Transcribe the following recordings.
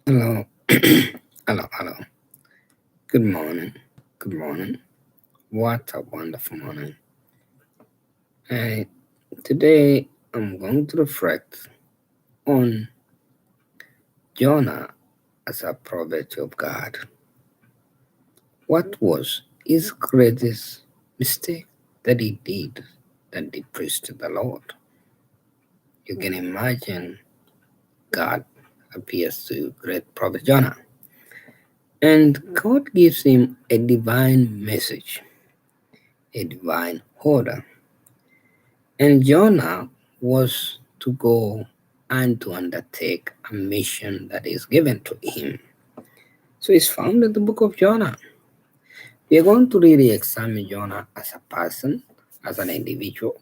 Hello. Hello. Good morning. Good morning. What a wonderful morning. I, Today I'm going to reflect on Jonah as a prophet of God. What was his greatest mistake that he did that he preached to the Lord? You can imagine God appears to great prophet Jonah, and God gives him a divine message, a divine order. And Jonah was to go and to undertake a mission that is given to him. So it's found in the book of Jonah. We are going to really examine Jonah as a person, as an individual,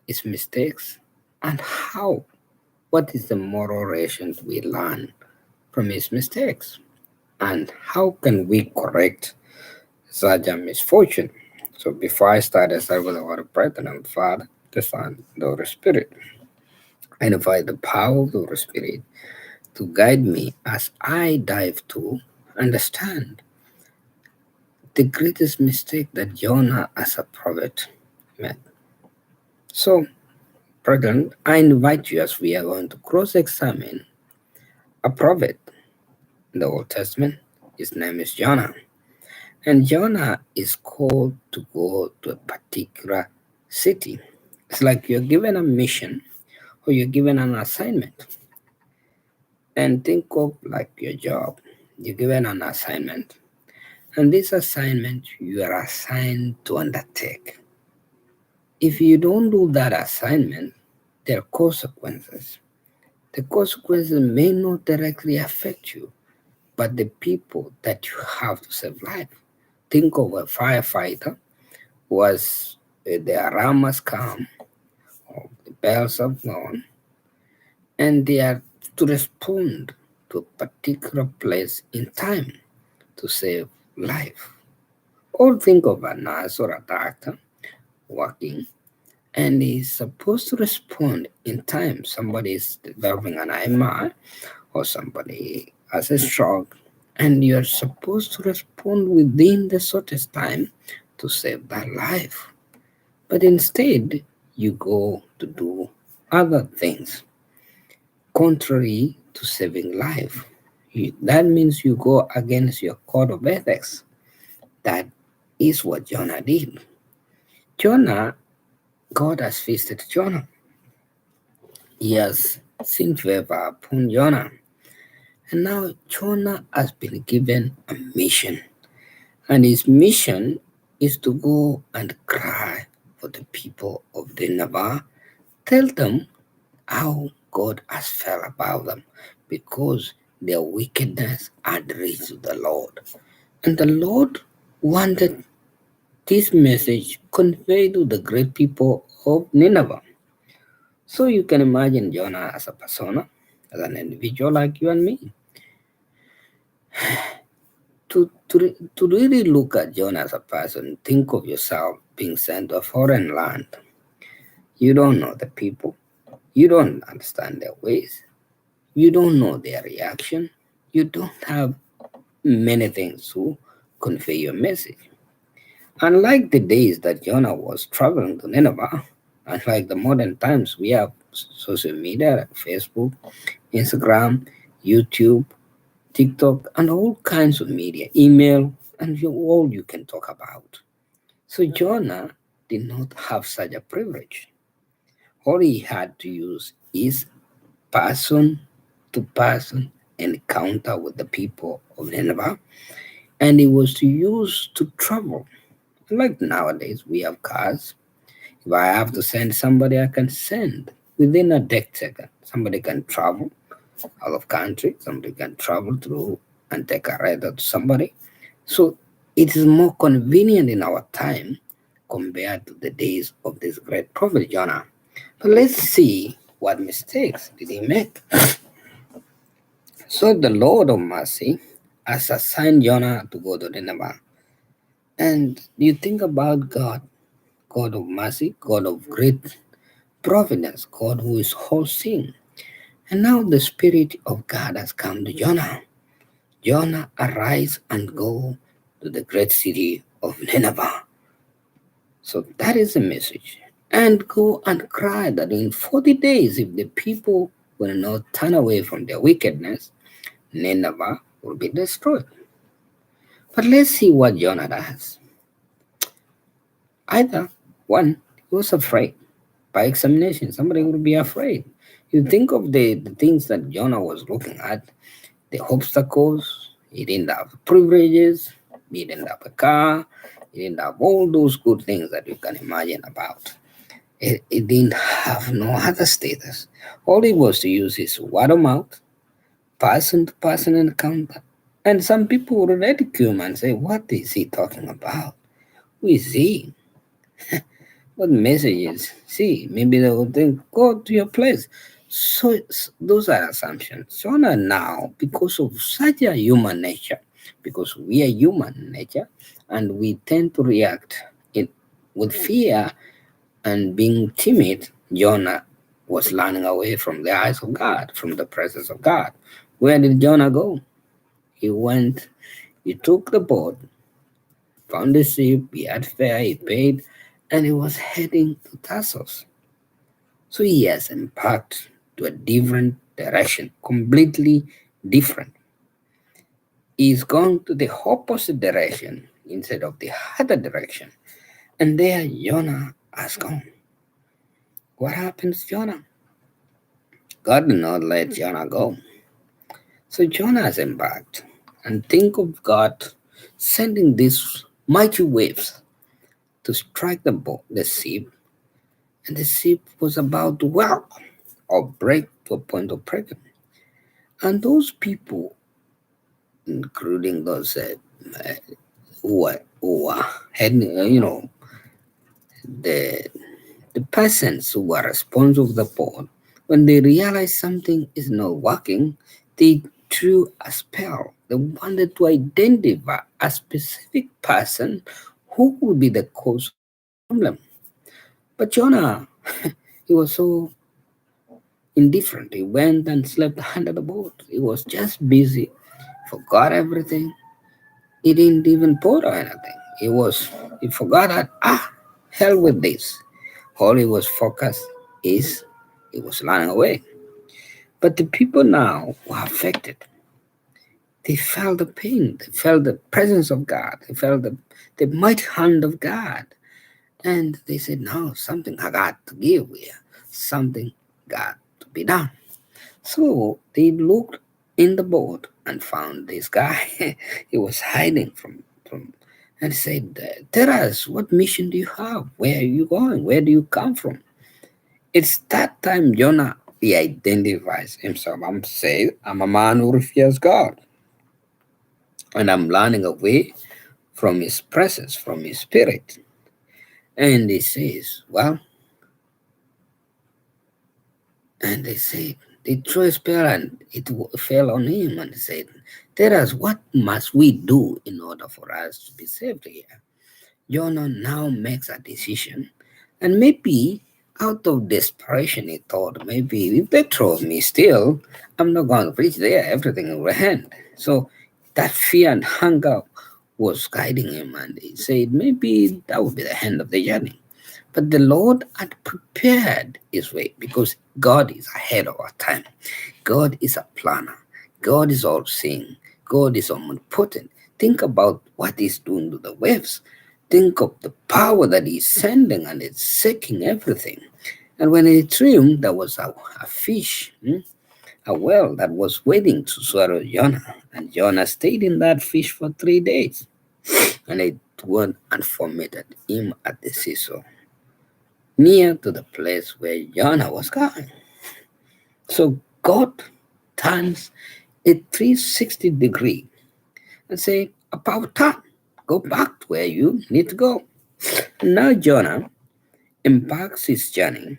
his mistakes, and what is the moral lesson we learn from his mistakes, and how can we correct such a misfortune. So before I start with the word of prayer, the name of the Father, the Son, the Holy Spirit. I invite the power of the Holy Spirit to guide me as I dive to understand the greatest mistake that Jonah as a prophet made. So, brethren, I invite you as we are going to cross examine a prophet in the Old Testament. His name is Jonah. And Jonah is called to go to a particular city. It's like you're given a mission or you're given an assignment. And think of like your job. You're given an assignment. And this assignment you are assigned to undertake. If you don't do that assignment, there are consequences. The consequences may not directly affect you, but the people that you have to save life. Think of a firefighter was the alarm has come, or the bells have gone, and they are to respond to a particular place in time to save life. Or think of a nurse or a doctor working and is supposed to respond in time. Somebody is developing an MI or somebody has a stroke, and you're supposed to respond within the shortest time to save that life. But instead, you go to do other things contrary to saving life. That means you go against your code of ethics. That is what Jonah did. Jonah, God has visited Jonah. He has seen favor upon Jonah. And now Jonah has been given a mission. And his mission is to go and cry for the people of Nineveh. Tell them how God has felt about them because their wickedness had reached the Lord. And the Lord wanted this message conveyed to the great people of Nineveh. So you can imagine Jonah as a persona, as an individual like you and me. To really look at Jonah as a person, think of yourself being sent to a foreign land. You don't know the people. You don't understand their ways. You don't know their reaction. You don't have many things to convey your message. Unlike the days that Jonah was traveling to Nineveh, unlike the modern times, we have social media like Facebook, Instagram, YouTube, TikTok, and all kinds of media, email, and all you can talk about. So Jonah did not have such a privilege. All he had to use is person to person encounter with the people of Nineveh, and it was to use to travel. Like nowadays, we have cars. If I have to send somebody, I can send within a second. Somebody can travel out of country, somebody can travel through and take a ride to somebody. So it is more convenient in our time compared to the days of this great prophet Jonah. But let's see what mistakes did he make. So the Lord of mercy has assigned Jonah to go to Nineveh. And you think about God, God of mercy, God of great providence, God who is all seeing. And now the Spirit of God has come to Jonah. Jonah, arise and go to the great city of Nineveh. So that is the message. And go and cry that in 40 days, if the people will not turn away from their wickedness, Nineveh will be destroyed. But let's see what Jonah does. Either one, he was afraid. By examination, somebody would be afraid. You think of the things that Jonah was looking at, the obstacles, he didn't have privileges, he didn't have a car, he didn't have all those good things that you can imagine about. It didn't have no other status. All it was to use his word of mouth, person to person encounter. And some people would ridicule him and say, what is he talking about? Who is he? What messages? See, maybe they will think, go to your place. So those are assumptions. Jonah now, because of such a human nature, because we are human nature, and we tend to react with fear and being timid, Jonah was running away from the eyes of God, from the presence of God. Where did Jonah go? He went, he took the boat, found the ship, he had fare, he paid, and he was heading to Tarsus. So he has embarked to a different direction, completely different. He's gone to the opposite direction instead of the other direction. And there Jonah has gone. What happens, Jonah? God did not let Jonah go. So Jonah has embarked. And think of God sending these mighty waves to strike the boat, the ship, and the ship was about to whelp or break to a point of breaking. And those people, including those uh, who are heading, the the persons who are responsible for the board, when they realize something is not working, they drew a spell. They wanted to identify a specific person who would be the cause of the problem. But Jonah, he was so indifferent. He went and slept under the boat. He was just busy, forgot everything. He didn't even put or anything. He forgot that hell with this. All he was focused is he was running away. But the people now were affected. They felt the pain. They felt the presence of God. They felt the mighty hand of God. And they said, no, something I got to give here. Something got to be done. So they looked in the boat and found this guy. He was hiding from and said, tell us, what mission do you have? Where are you going? Where do you come from? It's that time Jonah, he identifies himself. I'm saying, I'm a man who fears God. And I'm running away from his presence, from his spirit. And he says, well, and they said, they threw a spell and it fell on him and said, tell us, what must we do in order for us to be saved here? Jonah now makes a decision, and maybe out of desperation, he thought, maybe if they throw me still, I'm not going to preach there, everything will end. So that fear and hunger was guiding him, and he said, maybe that would be the end of the journey. But the Lord had prepared his way because God is ahead of our time. God is a planner. God is all seeing. God is omnipotent. Think about what He's doing to the waves. Think of the power that He's sending and it's shaking everything. And when He threw him, there was a fish, a whale that was waiting to swallow Jonah. And Jonah stayed in that fish for 3 days. And it went and vomited him at the seashore, near to the place where Jonah was going. So God turns a 360 degree and say, about time, go back to where you need to go. Now Jonah embarks his journey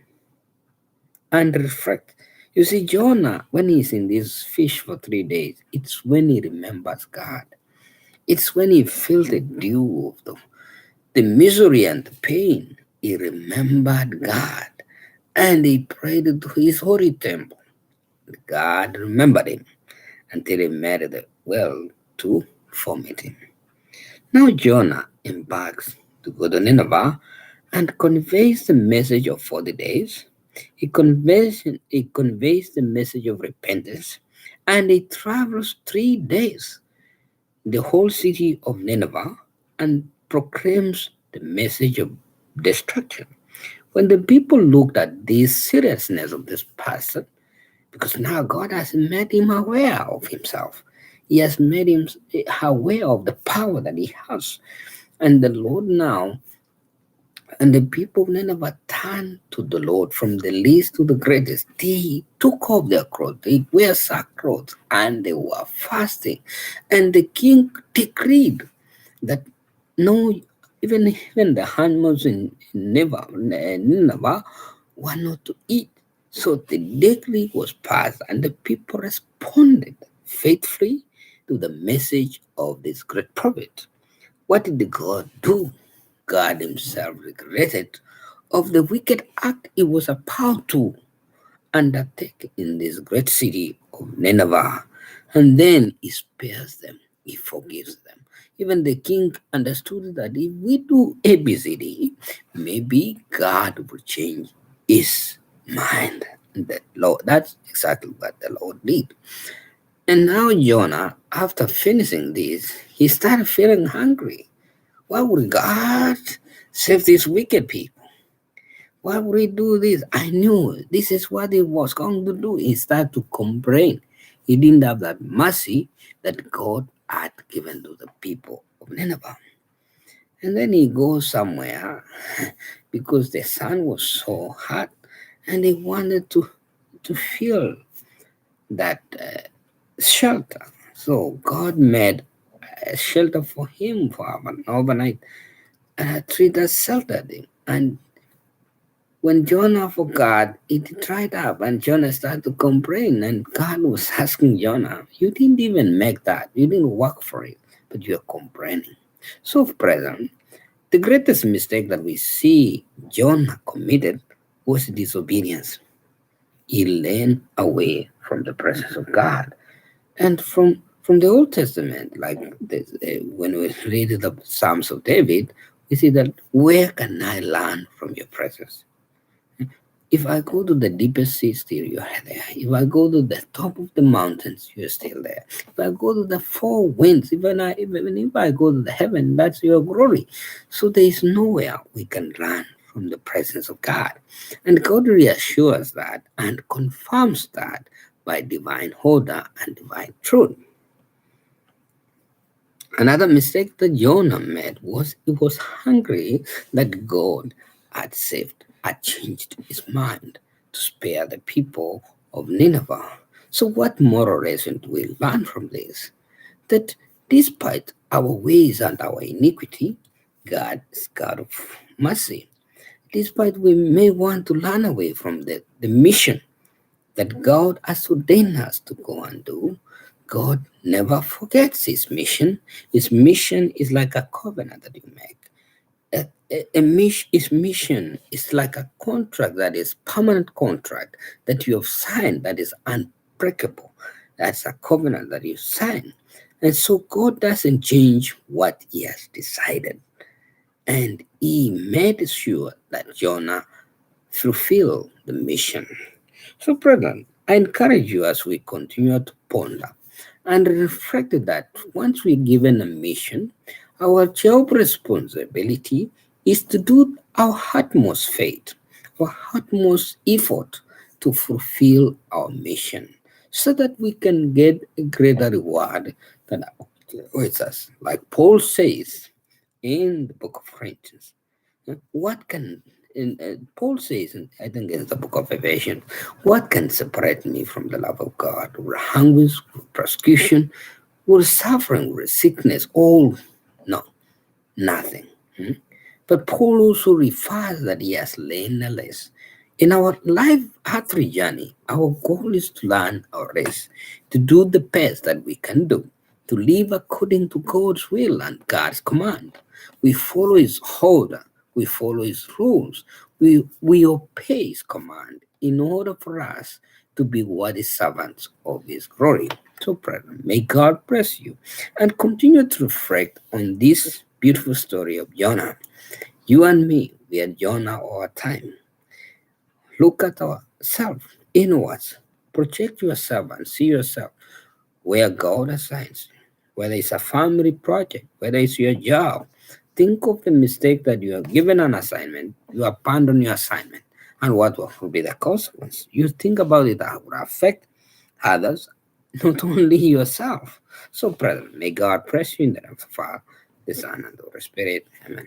and reflect. You see, Jonah, when he's in this fish for 3 days, it's when he remembers God. It's when he feels the dew of the misery and the pain. He remembered God and he prayed to his holy temple. God remembered him until he made it well to vomit him. Now Jonah embarks to go to Nineveh and conveys the message of 40 days. He conveys the message of repentance, and he travels 3 days the whole city of Nineveh and proclaims the message of destruction. When the people looked at the seriousness of this person, because now God has made him aware of himself, He has made him aware of the power that he has. And the Lord now, and the people of Nineveh turned to the Lord from the least to the greatest. They took off their clothes, they wear sackcloth, and they were fasting. And the king decreed that no, even the animals in Nineveh were not to eat. So the decree was passed, and the people responded faithfully to the message of this great prophet. What did the God do? God Himself regretted of the wicked act He was about to undertake in this great city of Nineveh, and then He spares them, He forgives them. Even the king understood that if we do ABCD, maybe God will change His mind. And that's exactly what the Lord did. And now Jonah, after finishing this, he started feeling hungry. Why would God save these wicked people? Why would He do this? I knew this is what He was going to do. He started to complain. He didn't have that mercy that God had given to the people of Nineveh. And then he goes somewhere because the sun was so hot and he wanted to feel that shelter. So God made a shelter for him for an overnight, and a tree that sheltered him. And when Jonah forgot, it dried up, and Jonah started to complain. And God was asking Jonah, "You didn't even make that. You didn't work for it, but you're complaining." So, present, the greatest mistake that we see Jonah committed was disobedience. He ran away from the presence of God. And from the Old Testament, like this, when we read the Psalms of David, we see that where can I learn from your presence? If I go to the deepest sea, still you are there. If I go to the top of the mountains, you're still there. If I go to the four winds, even if I go to the heaven, that's your glory. So there is nowhere we can run from the presence of God. And God reassures that and confirms that by divine order and divine truth. Another mistake that Jonah made was he was hungry that God had saved, had changed his mind to spare the people of Nineveh. So, what moral lesson do we learn from this? That despite our ways and our iniquity, God is God of mercy. Despite we may want to run away from the mission that God has ordained us to go and do, God never forgets His mission. His mission is like a covenant that you make. His mission is like a contract that is permanent contract that you have signed that is unbreakable. That's a covenant that you sign. And so God doesn't change what He has decided. And He made sure that Jonah fulfill the mission. So, brethren, I encourage you as we continue to ponder and reflect that once we're given a mission, our job responsibility is to do our utmost faith, our utmost effort to fulfill our mission so that we can get a greater reward than awaits us. Like Paul says in the book of Corinthians, what can Paul says, and I think it's the book of Ephesians, what can separate me from the love of God? Will anguish, will persecution, will suffering, will sickness, all no, nothing. But Paul also refers that he has learned a lesson. In our life earthly journey, our goal is to learn our race, to do the best that we can do, to live according to God's will and God's command. We follow His order, we follow His rules, we obey His command in order for us to be what is servants of His glory. So, brethren, may God bless you and continue to reflect on this beautiful story of Jonah. You and me, we are Jonah all the time. Look at ourselves inwards. Project yourself and see yourself where God assigns you. Whether it's a family project, whether it's your job, think of the mistake that you are given an assignment, you abandon your assignment, and what will be the consequence. You think about it that will affect others, not only yourself. So, brethren, may God bless you in the name of the Father, the Son, and the Holy Spirit. Amen.